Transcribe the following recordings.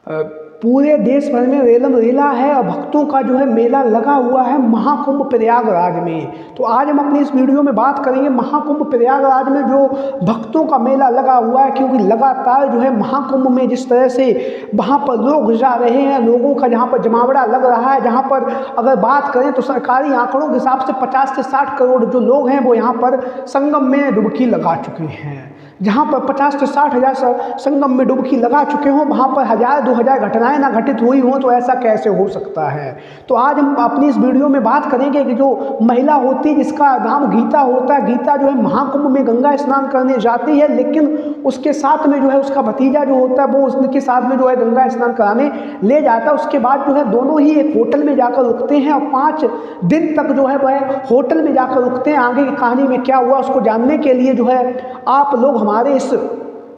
पूरे देश भर में रेलम रेला है और भक्तों का जो है मेला लगा हुआ है महाकुंभ प्रयागराज में। तो आज हम अपनी इस वीडियो में बात करेंगे महाकुंभ प्रयागराज में जो भक्तों का मेला लगा हुआ है, क्योंकि लगातार जो है महाकुंभ में जिस तरह से वहाँ पर लोग जा रहे हैं, लोगों का जहाँ पर जमावड़ा लग रहा है, जहाँ पर अगर बात करें तो सरकारी आंकड़ों के हिसाब से 50 से 60 करोड़ जो लोग हैं वो यहाँ पर संगम में डुबकी लगा चुके हैं। जहाँ पर 50 से 60 हज़ार संगम में डुबकी लगा चुके हों, वहाँ पर 1000-2000 घटनाएं ना घटित हुई हों, तो ऐसा कैसे हो सकता है। तो आज हम अपनी इस वीडियो में बात करेंगे कि जो महिला होती है जिसका नाम गीता होता है, गीता जो है महाकुंभ में गंगा स्नान करने जाती है, लेकिन उसके साथ में जो है उसका भतीजा जो होता है वो उसके साथ में जो है गंगा स्नान कराने ले जाता है। उसके बाद जो है दोनों ही एक होटल में जाकर रुकते हैं और 5 दिन तक जो है वह होटल में जाकर रुकते हैं। आगे की कहानी में क्या हुआ उसको जानने के लिए जो है आप लोग हमारे इस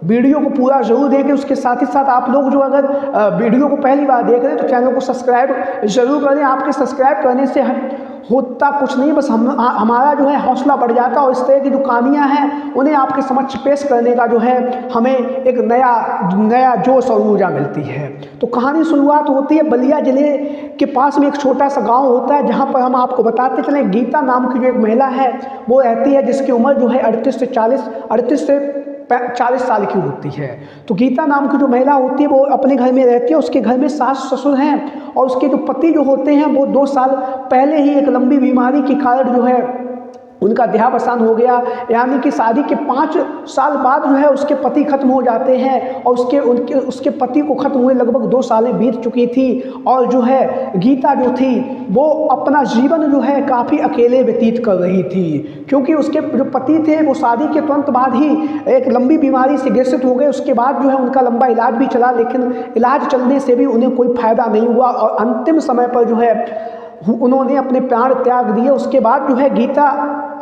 वीडियो को पूरा जरूर देखें। उसके साथ ही साथ आप लोग जो अगर वीडियो को पहली बार देख रहे हैं तो चैनल को सब्सक्राइब जरूर करें। आपके सब्सक्राइब करने से होता कुछ नहीं, बस हमारा जो है हौसला बढ़ जाता है और इस तरह की जो कहानियाँ हैं उन्हें आपके समक्ष पेश करने का जो है हमें एक नया जोश और ऊर्जा मिलती है। तो कहानी शुरुआत होती है बलिया जिले के पास में एक छोटा सा गांव होता है, जहां पर हम आपको बताते चलें गीता नाम की जो एक महिला है वो रहती है, जिसकी उम्र जो है 38 से 40 साल की होती है। तो गीता नाम की जो महिला होती है वो अपने घर में रहती है। उसके घर में सास ससुर हैं और उसके जो पति जो होते हैं वो 2 साल पहले ही एक लंबी बीमारी के कारण जो है उनका देहावसान हो गया, यानी कि शादी के 5 साल बाद जो है उसके पति खत्म हो जाते हैं और उसके पति को खत्म हुए लगभग 2 सालें बीत चुकी थी। और जो है गीता जो थी वो अपना जीवन जो है काफ़ी अकेले व्यतीत कर रही थी, क्योंकि उसके जो पति थे वो शादी के तुरंत बाद ही एक लंबी बीमारी से ग्रसित हो गए। उसके बाद जो है उनका लंबा इलाज भी चला, लेकिन इलाज चलने से भी उन्हें कोई फायदा नहीं हुआ और अंतिम समय पर जो है उन्होंने अपने प्राण त्याग दिए। उसके बाद जो है गीता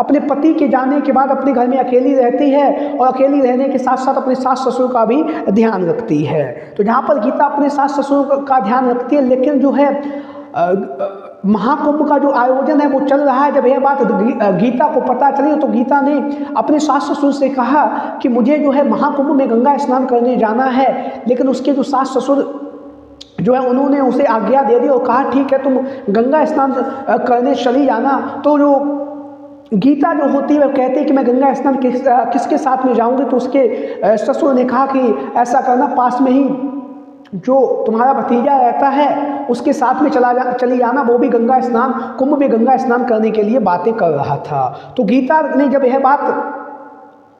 अपने पति के जाने के बाद अपने घर में अकेली रहती है और अकेली रहने के साथ साथ अपने सास ससुर का भी ध्यान रखती है। तो जहाँ पर गीता अपने सास ससुर का ध्यान रखती है, लेकिन जो है महाकुंभ का जो आयोजन है वो चल रहा है। जब यह बात गीता को पता चली तो गीता ने अपने सास ससुर से कहा कि मुझे जो है महाकुंभ में गंगा स्नान करने जाना है, लेकिन उसके जो सास ससुर जो है उन्होंने उसे आज्ञा दे दी और कहा ठीक है तुम गंगा स्नान करने चली जाना। तो जो गीता जो होती है वो कहती है कि मैं गंगा स्नान किसके साथ में जाऊंगी, तो उसके ससुर ने कहा कि ऐसा करना, पास में ही जो तुम्हारा भतीजा रहता है उसके साथ में चली जाना, वो भी गंगा स्नान कुंभ में गंगा स्नान करने के लिए बातें कर रहा था। तो गीता ने जब यह बात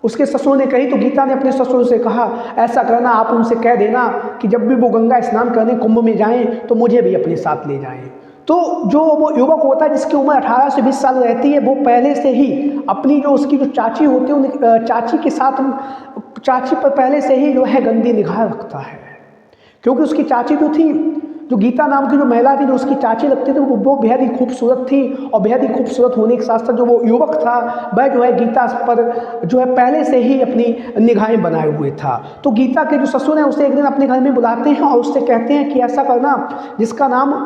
उसके ससुर ने कही तो गीता ने अपने ससुर से कहा ऐसा करना, आप उनसे कह देना कि जब भी वो गंगा स्नान करने कुंभ में जाएं तो मुझे भी अपने साथ ले जाएं। तो जो वो युवक होता है जिसकी उम्र 18 से 20 साल रहती है, वो पहले से ही अपनी जो उसकी जो चाची होती है चाची के साथ चाची पर पहले से ही जो है गंदी निगाह रखता है, क्योंकि उसकी चाची जो थी, जो गीता नाम की जो महिला थी, जो उसकी चाची लगती थी, वो बेहद ही खूबसूरत थी और बेहद ही खूबसूरत होने के साथ साथ जो वो युवक था वह जो है गीता पर जो है पहले से ही अपनी निगाहें बनाए हुए था। तो गीता के जो ससुर हैं उसे एक दिन अपने घर में बुलाते हैं और उससे कहते हैं कि ऐसा करना, जिसका नाम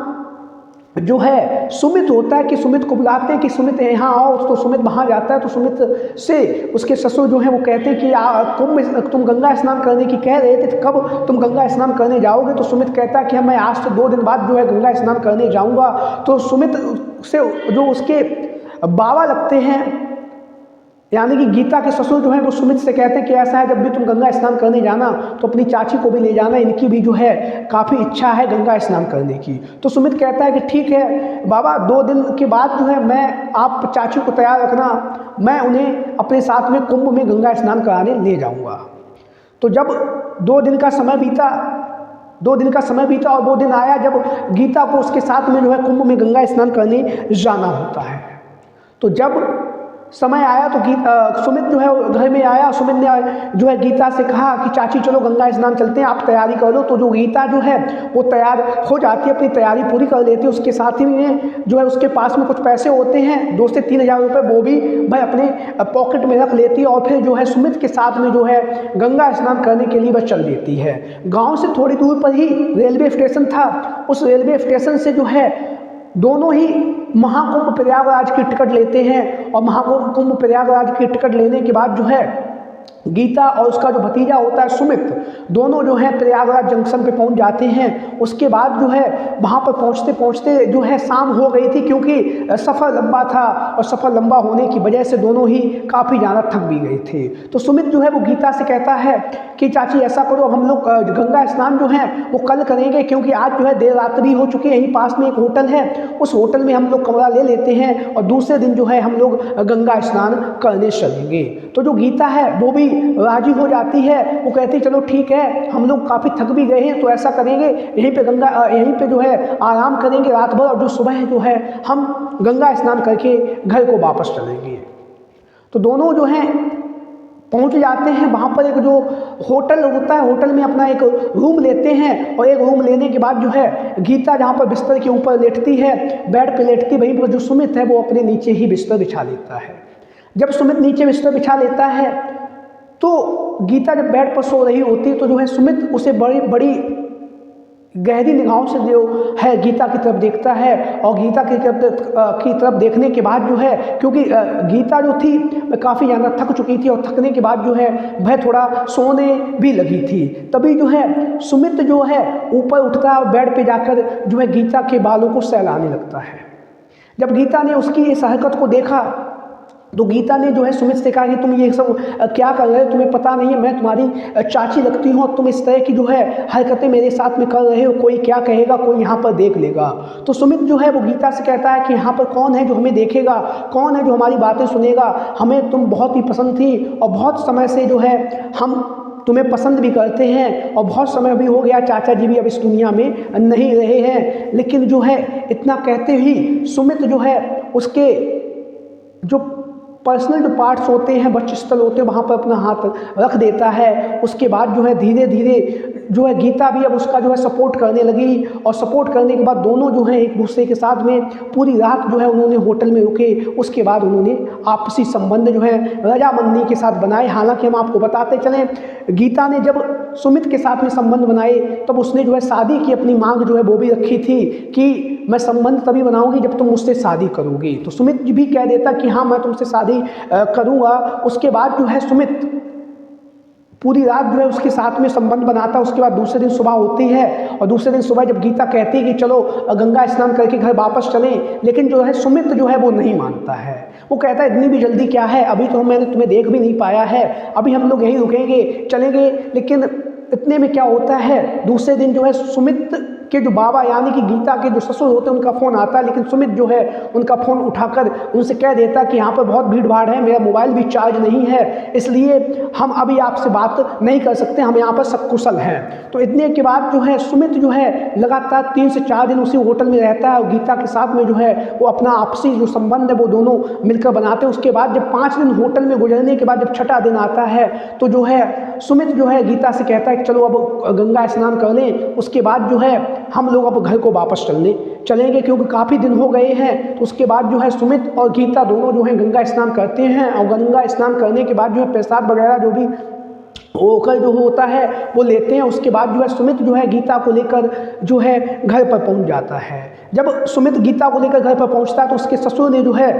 जो है सुमित होता है, कि सुमित को बुलाते हैं कि सुमित यहाँ आओ। तो सुमित वहाँ जाता है तो सुमित से उसके ससुर जो है वो कहते हैं कि कुंभ तुम गंगा स्नान करने की कह रहे थे, तो कब तुम गंगा स्नान करने जाओगे। तो सुमित कहता है कि मैं आज से 2 दिन बाद जो है गंगा स्नान करने जाऊँगा। तो सुमित से जो उसके बाबा लगते हैं, यानी कि गीता के ससुर जो है वो सुमित से कहते हैं कि ऐसा है जब भी तुम गंगा स्नान करने जाना तो अपनी चाची को भी ले जाना, इनकी भी जो है काफ़ी इच्छा है गंगा स्नान करने की। तो सुमित कहता है कि ठीक है बाबा, 2 दिन के बाद जो है मैं आप चाची को तैयार रखना, मैं उन्हें अपने साथ में कुंभ में गंगा स्नान कराने ले जाऊँगा। तो जब 2 दिन का समय बीता और वो दिन आया जब गीता को उसके साथ में जो है कुंभ में गंगा स्नान करने जाना होता है। तो जब समय आया तो सुमित जो है घर में आया। सुमित ने जो है गीता से कहा कि चाची चलो गंगा स्नान चलते हैं, आप तैयारी कर लो। तो जो गीता जो है वो तैयार हो जाती है, अपनी तैयारी पूरी कर लेती है। उसके साथ ही में जो है उसके पास में कुछ पैसे होते हैं 2 से 3 हज़ार रुपये, वो भी भाई अपने पॉकेट में रख लेती है और फिर जो है सुमित के साथ में जो है गंगा स्नान करने के लिए वह चल देती है। गाँव से थोड़ी दूर पर ही रेलवे स्टेशन था। उस रेलवे स्टेशन से जो है दोनों ही महाकुंभ प्रयागराज की टिकट लेते हैं और महाकुंभ प्रयागराज की टिकट लेने के बाद जो है गीता और उसका जो भतीजा होता है सुमित, दोनों जो है प्रयागराज जंक्शन पे पहुंच जाते हैं। उसके बाद जो है वहाँ पर पहुँचते पहुँचते जो है शाम हो गई थी, क्योंकि सफ़र लंबा था और सफ़र लंबा होने की वजह से दोनों ही काफ़ी ज़्यादा थक भी गए थे। तो सुमित जो है वो गीता से कहता है कि चाची ऐसा करो, हम लोग गंगा स्नान जो है वो कल करेंगे, क्योंकि आज जो है देर रात्रि हो चुकी है। यहीं पास में एक होटल है, उस होटल में हम लोग कमरा ले लेते हैं और दूसरे दिन जो है हम लोग गंगा स्नान करने चलेंगे। तो जो गीता है वो भी राजी हो जाती है। वो कहती चलो ठीक है, हम लोग काफ़ी थक भी गए हैं तो ऐसा करेंगे, यहीं पे जो है आराम करेंगे रात भर, और जो सुबह जो है हम गंगा स्नान करके घर को वापस चलेंगे। तो दोनों जो हैं पहुंच जाते हैं वहाँ पर। एक जो होटल होता है, होटल में अपना एक रूम लेते हैं, और एक रूम लेने के बाद जो है गीता जहाँ पर बिस्तर के ऊपर लेटती है, बेड पे लेटती, वहीं पर जो सुमित है वो अपने नीचे ही बिस्तर बिछा लेता है। जब सुमित नीचे बिस्तर बिछा लेता है तो गीता जब बेड पर सो रही होती है तो जो है सुमित उसे बड़ी बड़ी गहरी निगाहों से जो है गीता की तरफ देखता है। और गीता की तरफ देखने के बाद जो है, क्योंकि गीता जो थी काफ़ी ज़्यादा थक चुकी थी और थकने के बाद जो है वह थोड़ा सोने भी लगी थी, तभी जो है सुमित जो है ऊपर उठता है और बेड पे जाकर जो है गीता के बालों को सहलाने लगता है। जब गीता ने उसकी इस हरकत को देखा तो गीता ने जो है सुमित से कहा कि तुम ये सब क्या कर रहे हो, तुम्हें पता नहीं है मैं तुम्हारी चाची लगती हूँ और तुम इस तरह की जो है हरकतें मेरे साथ में कर रहे हो, कोई क्या कहेगा, कोई यहाँ पर देख लेगा। तो सुमित जो है वो गीता से कहता है कि यहाँ पर कौन है जो हमें देखेगा, कौन है जो हमारी बातें सुनेगा, हमें तुम बहुत ही पसंद थी और बहुत समय से जो है हम तुम्हें पसंद भी करते हैं, और बहुत समय भी हो गया, चाचा जी भी अब इस दुनिया में नहीं रहे हैं। लेकिन जो है इतना कहते ही सुमित जो है उसके जो पर्सनल जो पार्ट्स होते हैं, वक्षस्थल होते हैं, वहाँ पर अपना हाथ रख देता है। उसके बाद जो है धीरे धीरे जो है गीता भी अब उसका जो है सपोर्ट करने लगी, और सपोर्ट करने के बाद दोनों जो है एक दूसरे के साथ में पूरी रात जो है उन्होंने होटल में रुके। उसके बाद उन्होंने आपसी संबंध जो है रजामंदी के साथ बनाए। हालांकि हम आपको बताते चलें, गीता ने जब सुमित के साथ में संबंध बनाए तब उसने जो है शादी की अपनी मांग जो है वो भी रखी थी कि मैं संबंध तभी बनाऊंगी जब तुम मुझसे शादी करोगी। तो सुमित भी कह देता कि हाँ मैं तुमसे शादी करूँगा। उसके बाद जो है सुमित पूरी रात जो है उसके साथ में संबंध बनाता। उसके बाद दूसरे दिन सुबह होती है, और दूसरे दिन सुबह जब गीता कहती है कि चलो गंगा स्नान करके घर वापस चलें, लेकिन जो है सुमित जो है वो नहीं मानता है। वो कहता है इतनी भी जल्दी क्या है, अभी तो मैंने तुम्हें देख भी नहीं पाया है, अभी हम लोग यहीं रुकेंगे चलेंगे। लेकिन इतने में क्या होता है, दूसरे दिन जो है सुमित के जो बाबा यानी कि गीता के जो ससुर होते हैं उनका फ़ोन आता है, लेकिन सुमित जो है उनका फ़ोन उठाकर उनसे कह देता कि यहाँ पर बहुत भीड़ भाड़ है, मेरा मोबाइल भी चार्ज नहीं है, इसलिए हम अभी आपसे बात नहीं कर सकते, हम यहाँ पर सकुशल हैं। तो इतने के बाद जो है सुमित जो है लगातार 3 से 4 दिन उसी होटल में रहता है और गीता के साथ में जो है वो अपना आपसी जो संबंध है वो दोनों मिलकर बनाते हैं। उसके बाद जब 5 दिन होटल में गुजरने के बाद जब छठा दिन आता है तो जो है सुमित जो है गीता से कहता है कि चलो अब गंगा स्नान कर लें, उसके बाद जो है हम लोग अब घर को वापस चलेंगे, क्योंकि काफ़ी दिन हो गए हैं। तो उसके बाद जो है सुमित और गीता दोनों जो है गंगा स्नान करते हैं, और गंगा स्नान करने के बाद जो है प्रसाद वगैरह जो भी होकर जो होता है वो लेते हैं। उसके बाद जो है सुमित जो है गीता को लेकर जो है घर पर पहुंच जाता है। जब सुमित गीता को लेकर घर पर पहुंचता है तो उसके ससुर ने जो है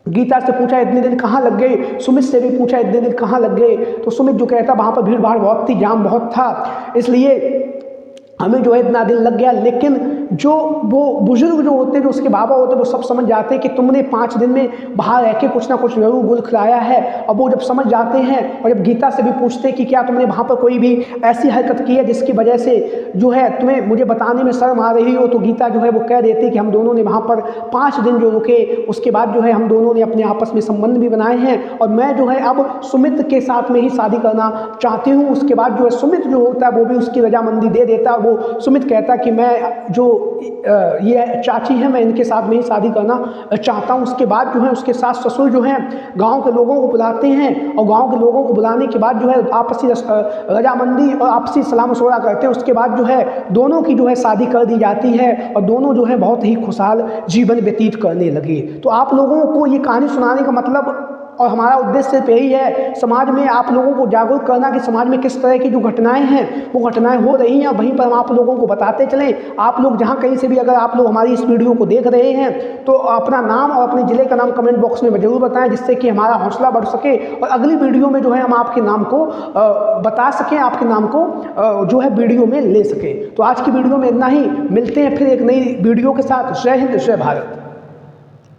गीता से पूछा इतने दिन कहाँ लग गए, सुमित से भी पूछा इतने दिन कहाँ लग गए। तो सुमित जो कहता वहाँ पर भीड़ भाड़ बहुत थी, जाम बहुत था, इसलिए हमें जो है इतना दिन लग गया। लेकिन जो वो बुजुर्ग जो होते हैं, जो उसके बाबा होते हैं, वो सब समझ जाते हैं कि तुमने 5 दिन में बाहर रह के कुछ ना कुछ जरूर गुल खिलाया है। अब वो जब समझ जाते हैं और जब गीता से भी पूछते हैं कि क्या तुमने वहाँ पर कोई भी ऐसी हरकत की है जिसकी वजह से जो है तुम्हें मुझे बताने में शर्म आ रही हो, तो गीता जो है वो कह देती कि हम दोनों ने वहाँ पर 5 दिन जो रुके, उसके बाद जो है हम दोनों ने अपने आपस में संबंध भी बनाए हैं, और मैं जो है अब सुमित के साथ में ही शादी करना चाहती हूँ। उसके बाद जो है सुमित जो होता है वो भी उसकी रजामंदी दे देता है। वो सुमित कहता कि मैं जो ये चाची है मैं इनके साथ में ही शादी करना चाहता हूँ। उसके बाद जो है उसके सास ससुर जो हैं गांव के लोगों को बुलाते हैं, और गांव के लोगों को बुलाने के बाद जो है आपसी रजामंदी और आपसी सलाह मशवरा करते हैं। उसके बाद जो है दोनों की जो है शादी कर दी जाती है, और दोनों जो है बहुत ही खुशहाल जीवन व्यतीत करने लगे। तो आप लोगों को ये कहानी सुनाने का मतलब और हमारा उद्देश्य सिर्फ यही है, समाज में आप लोगों को जागरूक करना कि समाज में किस तरह की जो घटनाएं हैं वो घटनाएं हो रही हैं, वहीं पर हम आप लोगों को बताते चलें। आप लोग जहां कहीं से भी अगर आप लोग हमारी इस वीडियो को देख रहे हैं तो अपना नाम और अपने ज़िले का नाम कमेंट बॉक्स में जरूर बताएं, जिससे कि हमारा हौसला बढ़ सके और अगली वीडियो में जो है हम आपके नाम को बता सकें, आपके नाम को जो है वीडियो में ले सकें। तो आज की वीडियो में इतना ही, मिलते हैं फिर एक नई वीडियो के साथ। जय हिंद, जय भारत।